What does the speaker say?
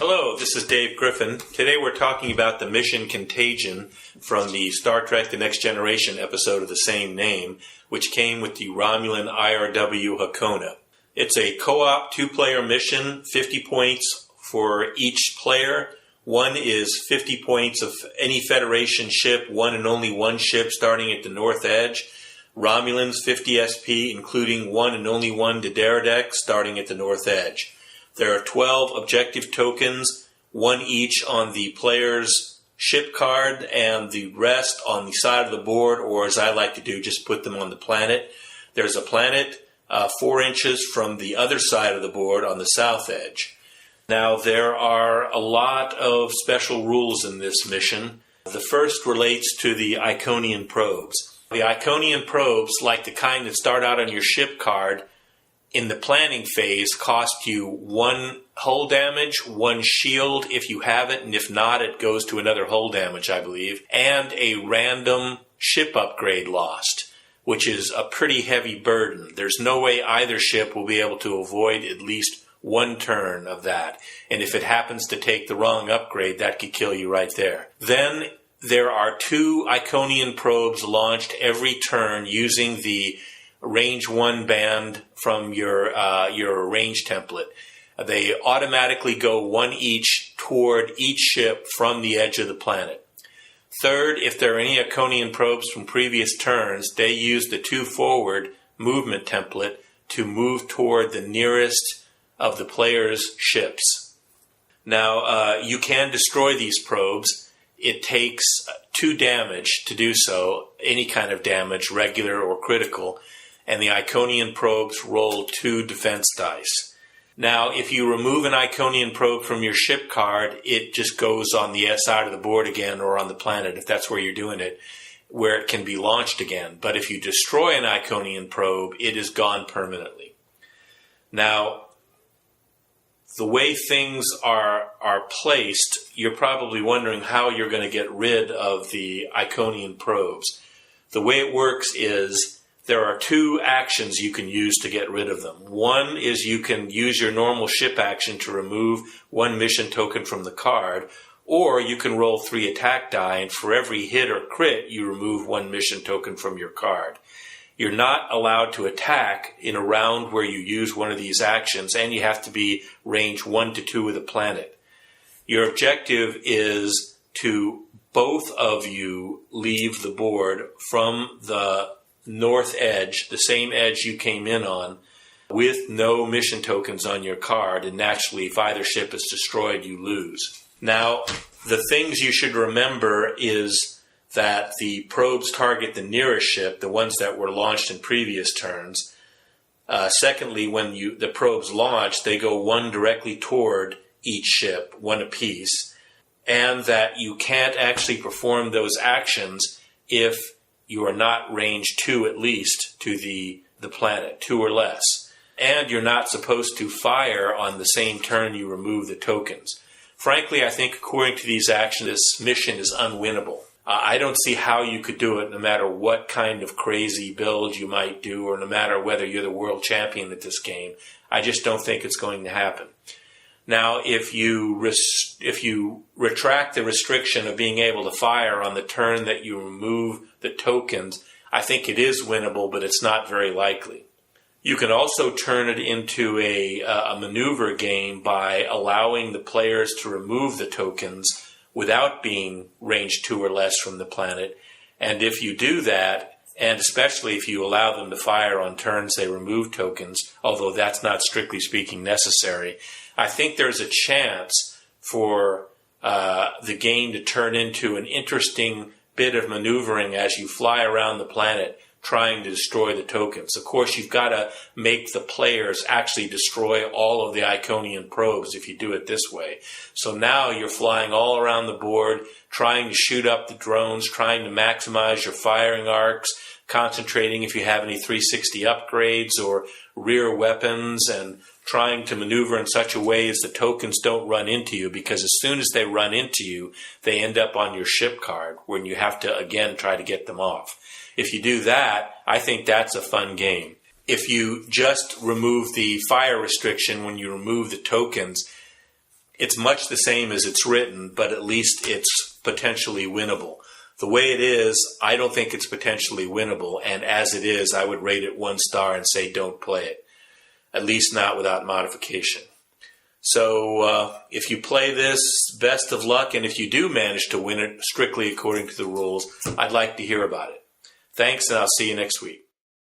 Hello, this is Dave Griffin. Today we're talking about the mission Contagion from the Star Trek The Next Generation episode of the same name, which came with the Romulan IRW Haakona. It's a co-op two-player mission, 50 points for each player. One is 50 points of any Federation ship, one and only one ship starting at the North Edge. Romulans, 50 SP, including one and only one D'Deridex starting at the North Edge. There are 12 objective tokens, one each on the player's ship card and the rest on the side of the board, or as I like to do, just put them on the planet. There's a planet 4 inches from the other side of the board on the south edge. Now, there are a lot of special rules in this mission. The first relates to the Iconian probes. The Iconian probes, like the kind that start out on your ship card, in the planning phase cost you 1 hull damage, 1 shield if you have it, and if not, it goes to another hull damage, I believe, and a random ship upgrade lost, which is a pretty heavy burden. There's no way either ship will be able to avoid at least 1 turn of that, and if it happens to take the wrong upgrade, that could kill you right there. Then there are 2 Iconian probes launched every turn using the range 1 band from your range template. They automatically go 1 each toward each ship from the edge of the planet. Third, if there are any Iconian probes from previous turns, they use the 2 forward movement template to move toward the nearest of the player's ships. Now, you can destroy these probes. It takes 2 damage to do so, any kind of damage, regular or critical, and the Iconian probes roll 2 defense dice. Now, if you remove an Iconian probe from your ship card, it just goes on the side of the board again, or on the planet, if that's where you're doing it, where it can be launched again. But if you destroy an Iconian probe, it is gone permanently. Now, the way things are placed, you're probably wondering how you're going to get rid of the Iconian probes. The way it works is there are 2 actions you can use to get rid of them. One is you can use your normal ship action to remove 1 mission token from the card, or you can roll 3 attack die, and for every hit or crit, you remove 1 mission token from your card. You're not allowed to attack in a round where you use one of these actions, and you have to be range 1 to 2 with the planet. Your objective is to both of you leave the board from the north edge, the same edge you came in on, with no mission tokens on your card, and naturally, if either ship is destroyed, you lose. Now, the things you should remember is that the probes target the nearest ship, the ones that were launched in previous turns. Secondly, when the probes launch, they go 1 directly toward each ship, 1 apiece, and that you can't actually perform those actions if you are not range 2 at least to the planet, 2 or less. And you're not supposed to fire on the same turn you remove the tokens. Frankly, I think according to these actions, this mission is unwinnable. I don't see how you could do it no matter what kind of crazy build you might do, or no matter whether you're the world champion at this game. I just don't think it's going to happen. Now, if you retract the restriction of being able to fire on the turn that you remove the tokens, I think it is winnable, but it's not very likely. You can also turn it into a maneuver game by allowing the players to remove the tokens without being range 2 or less from the planet. And if you do that, and especially if you allow them to fire on turns they remove tokens, although that's not strictly speaking necessary, I think there's a chance for the game to turn into an interesting bit of maneuvering as you fly around the planet trying to destroy the tokens. Of course, you've got to make the players actually destroy all of the Iconian probes if you do it this way. So now you're flying all around the board, trying to shoot up the drones, trying to maximize your firing arcs, concentrating if you have any 360 upgrades or rear weapons, and trying to maneuver in such a way as the tokens don't run into you, because as soon as they run into you, they end up on your ship card when you have to, again, try to get them off. If you do that, I think that's a fun game. If you just remove the fire restriction when you remove the tokens, it's much the same as it's written, but at least it's potentially winnable. The way it is, I don't think it's potentially winnable, and as it is, I would rate it 1 star and say don't play it, at least not without modification. So if you play this, best of luck, and if you do manage to win it strictly according to the rules, I'd like to hear about it. Thanks, and I'll see you next week.